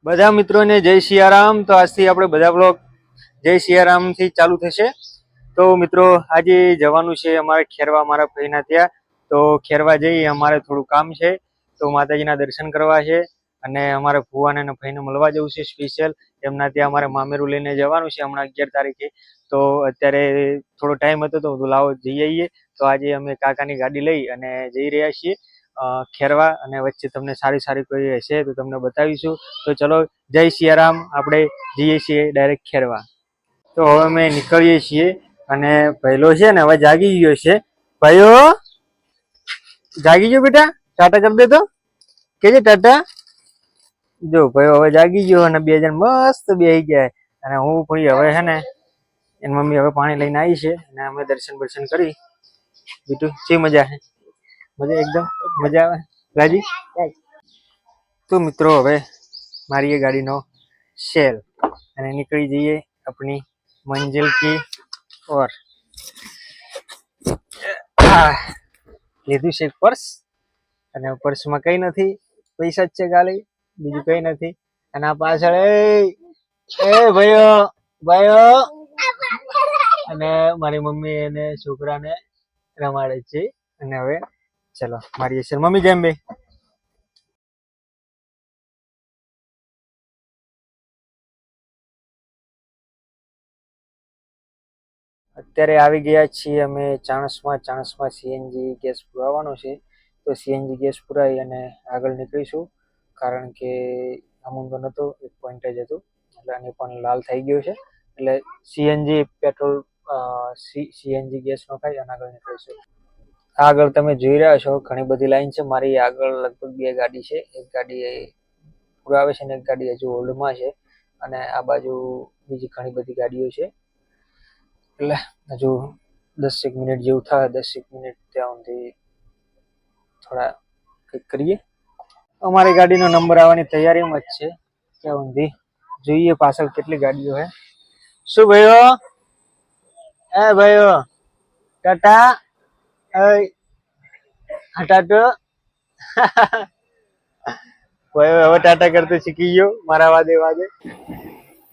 બધા મિત્રોને જય સિયારામ। તો આજથી આપણે બધા બ્લોગ જય સિયારામ થી ચાલુ થશે। તો મિત્રો આજે જવાનું છે અમારે ખેરવા, મારા ભાઈના ત્યાં। તો ખેરવા જઈ અમારે થોડું કામ છે, તો માતાજીના દર્શન કરવા છે અને અમારે ભુવાને અને ભાઈને મળવા જવું છે સ્પેશિયલ। એમના ત્યાં અમારે મામેરું લઈને જવાનું છે હમણાં 11 તારીખે। તો અત્યારે થોડો ટાઈમ હતો તો લાવો જઈ આવીએ। તો આજે અમે કાકાની ગાડી લઈ અને જઈ રહ્યા છીએ ખેરવા, અને વચ્ચે તમને સારી સારી કોઈ હશે તો તમને બતાવીશું। તો ચલો જય સિયારામ, આપણે જઈએ છીએ ડાયરેક્ટ ખેરવા। તો હવે અમે નીકળીએ છીએ અને પહેલો છે ને હવે જાગી ગયો છે। ભાઈઓ જાગી ગયો બેટા, ટાટા કરી દે તો, કેજે ટાટા। જો ભાઈઓ હવે જાગી ગયો અને બે જણ મસ્ત બેસી ગયા, અને હું પણ હવે છે ને એની મમ્મી હવે પાણી લઈને આવી છે અને અમે દર્શન બર્શન કરી। બીજું શી મજા છે? મજા એકદમ મજા આવે, રાજી। તો મિત્રો હવે મારી ગાડીનો સેલ અને નીકળી જઈએ अपनी मंजिल की ओर। લીધું છે પર્સ, અને પર્સમાં કઈ નથી, પૈસા જ છે ખાલી, બીજું કઈ નથી। અને આ પાછળ એ ભાઈઓ ભાઈઓ અને મારી મમ્મી એને છોકરાને રમાડે છે। અને હવે ચલો મારી સર મમ્મી કેમ બે અત્યારે આવી ગયા છીએ અમે ચાણસમાં સીએનજી ગેસ પુરાવાનો છે। તો સીએનજી ગેસ પુરાઈ અને આગળ નીકળીશું, કારણ કે અમુક નતો એક પોઈન્ટ જ હતું એટલે આને પણ લાલ થઈ ગયો છે, એટલે સીએનજી પેટ્રોલ સીએનજી ગેસ નો ખાઈ અને આગળ નીકળીશું। આગળ તમે જોઈ રહ્યા છો ઘણી બધી લાઈન છે। મારી આગળ લગભગ 2 ગાડી છે, એક ગાડી પુરાવે છે ને એક ગાડી હજુ હોલ્ડમાં છે, અને આ બાજુ બીજી ઘણી બધી ગાડીઓ છે। એટલે હજુ 10 મિનિટ જેવું થાય, 10 મિનિટ ત્યાં સુધી થોડા કંઈક કરીએ। અમારી ગાડીનો નંબર આવવાની તૈયારીમાં જ છે, ત્યાં સુધી જોઈએ પાછળ કેટલી ગાડીઓ છે। શું ભાઈઓ ભાઈઓ ટાટા ટાટો ભાઈઓ હવે ટાટા કરતો શીખી ગયો મારા વાદે।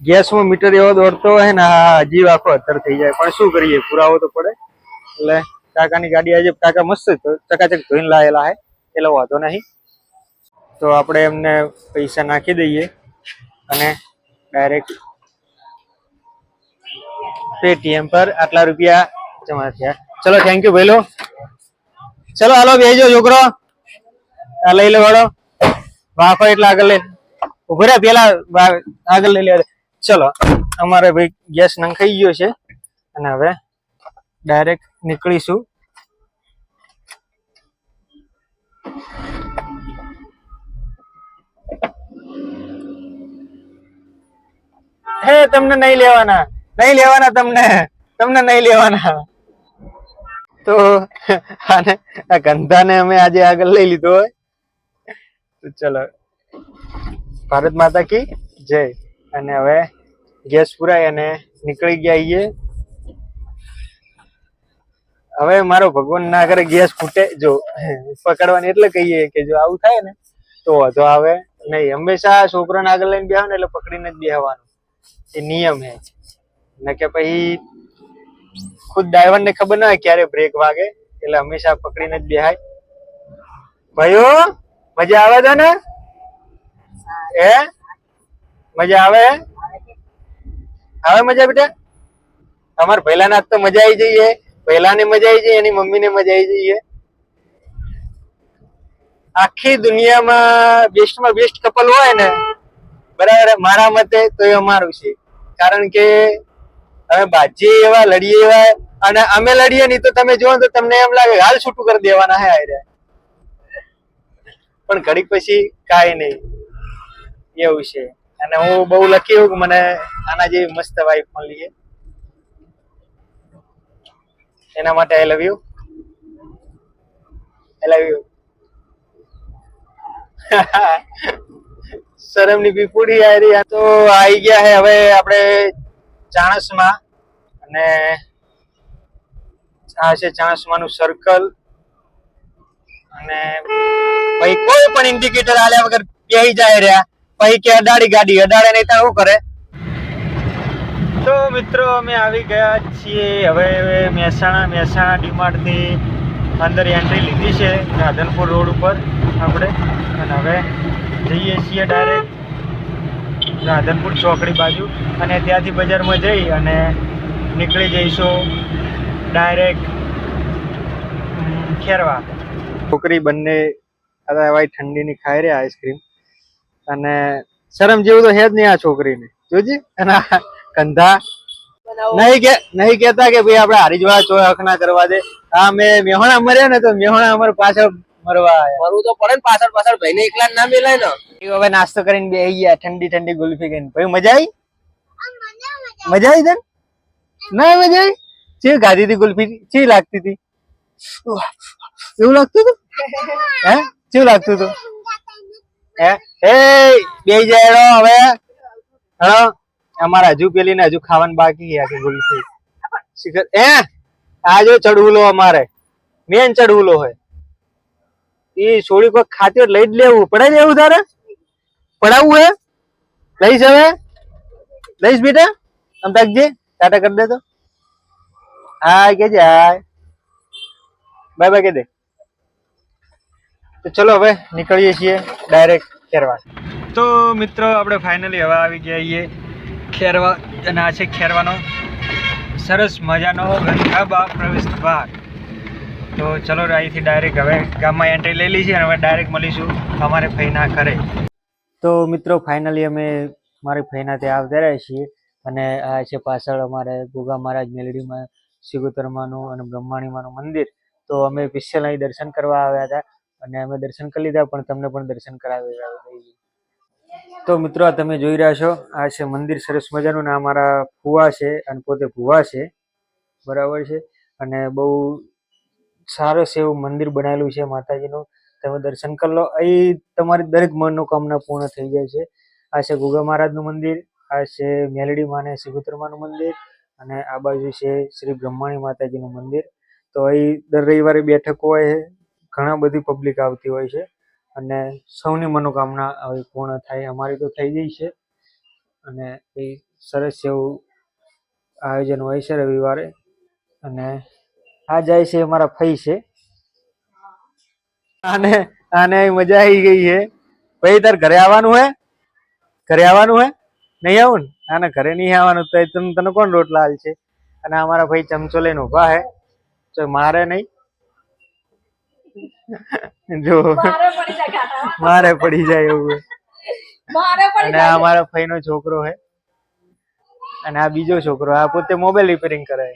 ગેસમાં મીટર એવો દોડતો હોય ને હજી આખો અત્તર થઈ જાય, પણ શું કરીએ, પુરાવો તો પડે। એટલે કાકાની ગાડી આજે કાકા મસ્ત ચકાચક ધોઈને લાયેલા હે, એટલે વાંધો નહીં। તો આપણે એમને પૈસા નાખી દઈએ અને ડાયરેક્ટ પેટીએમ પર આટલા રૂપિયા જમા થયા। ચલો થેન્ક યુ ભાઈલો, ચલો હાલો બેજો છોકરો, આ લઈ લો વાળો વાફો એટલે આગળ લઈ ઉભો રહ્યા, પેલા આગળ લઈ લે। ચલો અમારે ભાઈ ગેસ નંખાઈ ગયો છે અને હવે ડાયરેક્ટ નીકળીશું। હે તમને નહીં લેવાના તમને નહીં લેવાના। તો આને આ ગંધાને અમે આજે આગળ લઈ લીધો હોય। તો ચલો ભારત માતા કી જય। અને હવે ગેસ પુરાય અને નીકળી ગયા છીએ। હવે મારો ભગવાન ના કરે ગેસ ફૂટે, જો પકડવાની એટલે કહીએ કે જો આવું થાય ને તો વાંધો આવે નહીં। હંમેશા છોકરાને આગળ લઈને બેહવાનું એટલે પકડીને જ બેહવાનું, એ નિયમ હે। ને કે પછી ખુદ ડ્રાઈવર ને ખબર ના હોય ક્યારે બ્રેક વાગે, એટલે હંમેશા પકડીને જ બેહાય। ભાઈઓ મજા આવે છે ને? મજા આવે મજા બેટા? અમારે પહેલા ના તો મજા આવી જઈએ, પહેલા ને મજા આવી જઈએ, એની મમ્મી ને મજા આવી જઈએ। આખી દુનિયામાં બેસ્ટમાં બેસ્ટ કપલ હોય ને, બરાબર, મારા મતે તો એ અમારું છે। કારણ કે અમે બાજીએ એવા, લડીએ એવા, અને અમે લડીએ નહીં તો તમે જુઓ તો તમને એમ લાગે હાલ છૂટું કરી દેવાના હે આયરે, પણ ઘડીક પછી કાંઈ નહીં, એવું છે। અને હું બહુ લકી હું કે મને આના જેવી મસ્ત વાઈફ મળી છે, એના માટે આઈ લવ યુ। શરમની પીપુડી આયરી। તો આવી ગયા હે હવે આપણે ચાણસમાં, અને આ છે ચાણસમાનું સર્કલ। અને ભાઈ કોઈ પણ ઇન્ડિકેટર આલ્યા વગર બેહી જાય રહ્યા, પછી કે અડાડી ગાડી અડાડે નહીં તો શું કરે? તો મિત્રો અમે આવી ગયા છીએ હવે મહેસાણા ડીમાર્ટ થી અંદર એન્ટ્રી લીધી છે રાધનપુર રોડ ઉપર આપણે, અને હવે જઈએ છીએ ડાયરેક્ટ રાધનપુર ચોકડી બાજુ, અને ત્યાંથી બજારમાં જઈ અને નીકળી જઈશું ડાયરેક્ટ ખેરવા. છોકરી બંને હવે ઠંડીની ખાઈ રહ્યા આઈસ્ક્રીમ, અને શરમ જેવું તો હે જ નહીં આ છોકરીને, જોજી. અને કંધા નહીં કેતા કે ભાઈ આપણે હારીજવાળા ચોક ના કરવા દે. હા મેં મેહોણા મર્યા ને તો મેહોણા અમારે પાછળ મરવા મરવું તો પડે ને, પાછળ ભાઈ ને એકલા ના મેલાય ને. હવે નાસ્તો કરીને બેસી ગયા ઠંડી ગુલ્ફી ખાઈને. ભાઈ મજા આવી? મજા આવી તને? ના મજા આવી? ચી ખાધી હતી ગુલ્ફી? ચી લાગતી હતી? એવું લાગતું હતું? હે કેવું લાગતું હતું? હે એ બેસી જાય હવે. હા અમારા હજુ પેલી ને હજુ ખાવાનું બાકી છે આખી ગુલ્ફી. શિખર એ આ જો ચડવુલો અમારે મેન ચડવુલો હોય એ છોડી કોઈ ખાતી લઈ જ લેવું પડે ને. એવું તારે પડાવવું હે? લઈશ હવે? લઈશ બેટા? આમ તાકજે, ટાટા કરી દે તો. હા કે જાય બાય બાય કે દે. તો ચલો હવે નીકળીએ છીએ ડાયરેક્ટ ખેરવા. તો મિત્રો આપણે ફાઇનલી હવે આવી ગયા છીએ ખેરવા, અને આ છે ખેરવાનો સરસ મજાનો ગંધાબા પ્રવેશ દ્વાર. તો ચલો અહીંથી ડાયરેક્ટ હવે ગામમાં એન્ટ્રી લઈ લઈએ અને હવે ડાયરેક્ટ મળીશું અમારે ફઈના ઘરે. તો મિત્રો ફાઇનલી અમે મારી ફઈના ત્યાં આવતા રહ્યા છીએ, અને આ છે પાછળ અમારે ગોગા મહારાજ મેલડીમાં સિગોતરમાનું અને બ્રહ્માણીમાનું મંદિર. તો અમે સ્પેશિયલ અહીં દર્શન કરવા આવ્યા હતા, અને અમે દર્શન કરી લીધા, પણ તમને પણ દર્શન કરાવી દઈએ. તો મિત્રો આ તમે જોઈ રહ્યા છો આ છે મંદિર સરસ મજાનું, ને અમારા ફુવા છે અને પોતે ભુવા છે, બરાબર છે. અને બહુ સરસ એવું મંદિર બનાવેલું છે માતાજીનું, તમે દર્શન કરી લો. અહીં તમારી દરેક મનોકામના પૂર્ણ થઈ જાય છે. આ છે ગોગા મહારાજનું મંદિર, આ છે મેલડી માને સિગોતરમાનું મંદિર, અને આ બાજુ છે શ્રી બ્રહ્માણી માતાજીનું મંદિર. તો અહીં દર રવિવારે બેઠકો હોય, ઘણા બધી પબ્લિક આવતી હોય છે, અને સૌની મનોકામના આવી પૂર્ણ થાય. અમારી તો થઈ ગઈ છે, અને એ સરસ એવું આયોજન હોય છે રવિવારે. અને આ જાય છે અમારા ફઈ છે, આને મજા આવી ગઈ છે. ભાઈ તાર ઘરે આવવાનું હે? ઘરે આવવાનું હે? નહીં આવું ને? આને ઘરે નહીં આવવાનું તો તને કોણ રોટલા હાલ છે? અને અમારા ભાઈ ચમચો લઈને ઉભા હે, તો મારે નહીં જો મારે પડી જાય એવું. અને આ અમારા ફઈ નો છોકરો હે, અને આ બીજો છોકરો, આ પોતે મોબાઈલ રિપેરિંગ કરે.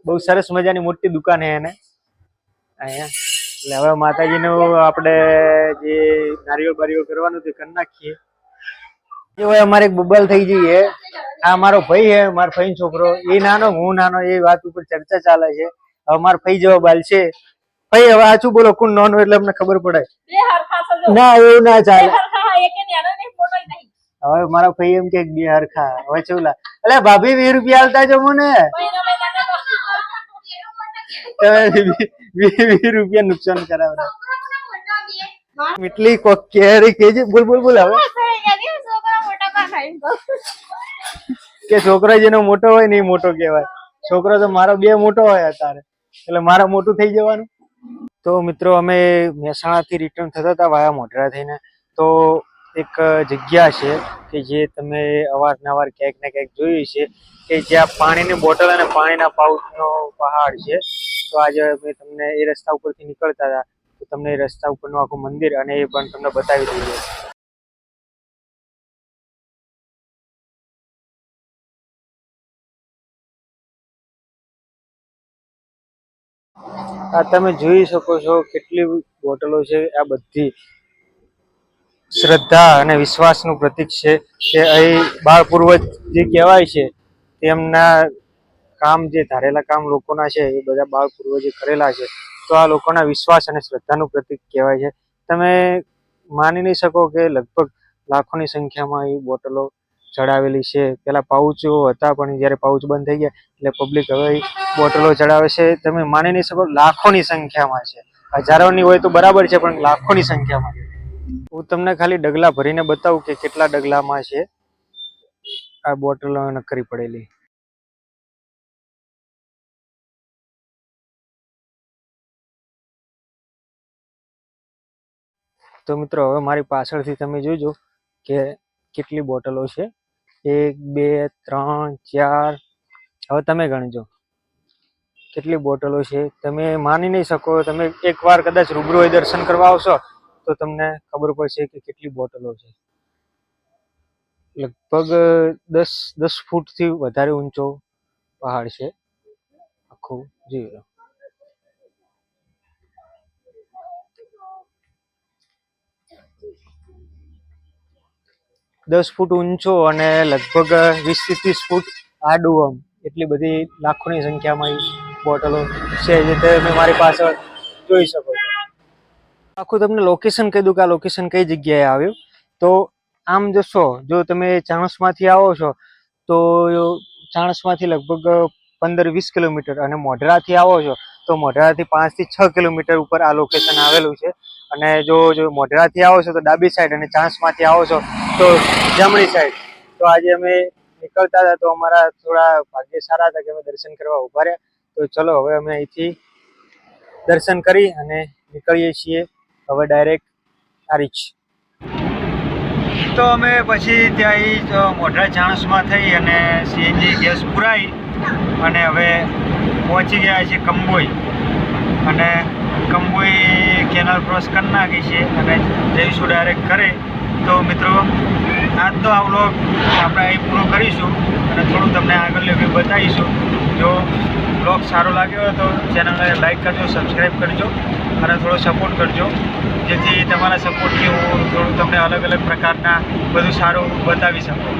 બહુ સરસ મજાની મોટી દુકાન હે એને અહીંયા. એટલે હવે માતાજીનું આપણે જે નારિયેળ બારિયેળ કરવાનું તે કરી નાખીએ. એ અમારે એક બબલ થઈ જઈએ. આ મારો ભાઈ હે, મારો ફઈ છોકરો, એ નાનો હું નાનો, એ વાત ઉપર ચર્ચા ચાલે છે. હવે મારો ફઈ જેવો બાલ છે. ભાઈ હવે આ શું બોલો કોણ નાનું એટલે અમને ખબર પડે ના, એવું ના ચાલે. હવે મારા ભાઈ એમ કે બે હરખા. હવે ચેવલા એટલે ભાભી 20 રૂપિયા આલતા જો મને 20 રૂપિયા નુકસાન કરાવડા. એટલી કોક કેરી કેજે બોલ હવે કે છોકરો જેનો મોટો હોય ને એ મોટો કહેવાય. છોકરો તો મારો 2 મોટો હોય અત્યારે, એટલે મારા મોટું થઈ જવાનું. તો મિત્રો અમે મહેસાણાથી રિટર્ન થતા હતા વાયા મોઢેરા થઈને. તો એક જગ્યા છે કે જે તમે અવારનવાર ક્યાંક ને ક્યાંક જોયું છે, કે જ્યાં પાણીની બોટલ અને પાણીના પાઉચનો પહાડ છે. તો આજે અમે તમને એ રસ્તા ઉપરથી નીકળતા હતા, તો તમને એ રસ્તા ઉપરનું આખું મંદિર અને એ પણ તમને બતાવી દઈએ. આ તમે જોઈ શકો છો કેટલી બોટલો છે. આ બધી શ્રદ્ધા અને વિશ્વાસનું પ્રતીક છે, કે અહીં બાળ પૂર્વજ જે કહેવાય છે તેમના કામ, જે ધારેલા કામ લોકોના છે એ બધા બાળ પૂર્વજે કરેલા છે. તો આ લોકોના વિશ્વાસ અને શ્રદ્ધાનું પ્રતીક કહેવાય છે. તમે માની નહીં શકો કે લગભગ લાખોની સંખ્યામાં એ બોટલો ચડાવેલી છે. પેલા પાઉચો હતા, પણ જયારે પાઉચ બંધ થઈ ગયા એટલે પબ્લિક હવે બોટલો ચડાવે છે. તમે માની નહીં શકો, લાખોની સંખ્યામાં છે. હજારોની હોય તો બરાબર છે, પણ લાખોની સંખ્યામાં. હું તમને ખાલી ડગલા ભરીને બતાવું કે કેટલા ડગલામાં છે આ બોટલ નકરી પડેલી. તો મિત્રો હવે મારી પાછળથી તમે જોજો કે કેટલી બોટલો છે. 1 2 3 4. હવે તમે ગણજો કેટલી બોટલો છે. તમે માની નહીં શકો. તમે એકવાર કદાચ રૂબરૂ દર્શન કરવા આવશો તો તમને ખબર પડશે કે કેટલી બોટલો છે. લગભગ 10 ફૂટથી વધારે ઊંચો પહાડ છે આખું. જોઈ લો. દસ ફૂટ ઊંચો અને લગભગ 20 થી 30 ફૂટ આડું. આમ એટલી બધી લાખોની સંખ્યામાં બોટલો છે જે તમે મારી પાછળ જોઈ શકો છો. આખું તમને લોકેશન કહી દઉં કે આ લોકેશન કઈ જગ્યાએ આવ્યું. તો આમ જશો, જો તમે ચાણસમાંથી આવો છો તો ચાણસમાંથી લગભગ 15-20 કિલોમીટર, અને મોઢેરાથી આવો છો તો મોઢેરાથી 5 થી 6 કિલોમીટર ઉપર આ લોકેશન આવેલું છે. અને જો મોઢેરાથી આવો છો તો ડાબી સાઈડ, અને ચાણસમાંથી આવો છો તો જમણી સાઈડ. તો આજે અમે નીકળતા હતા તો અમારા થોડા ભાગ્ય સારા હતા કે અમે દર્શન કરવા ઉભા રહ્યા. તો ચલો હવે અમે અહીંથી દર્શન કરી અને નીકળીએ છીએ હવે ડાયરેક્ટ આરીચ. તો અમે પછી ત્યાં મોઢેરા ચાણસમાં થઈ અને સીએનજી ગેસ પુરાઈ અને હવે પહોંચી ગયા છે કંબોઈ. અને કંબોઈ કેનાલ ક્રોસ કરી નાખી છે અને જઈશું ડાયરેક્ટ ઘરે. તો મિત્રો આજનો આ વ્લોગ આપણે અહીં પૂરો કરીશું અને થોડું તમને આગળ વ્યૂ બતાવીશું. જો વ્લોગ સારો લાગ્યો હોય તો ચેનલને લાઈક કરજો, સબસ્ક્રાઈબ કરજો અને થોડો સપોર્ટ કરજો, જેથી તમારા સપોર્ટથી હું થોડું તમને અલગ અલગ પ્રકારના બધું સારું બતાવી શકું.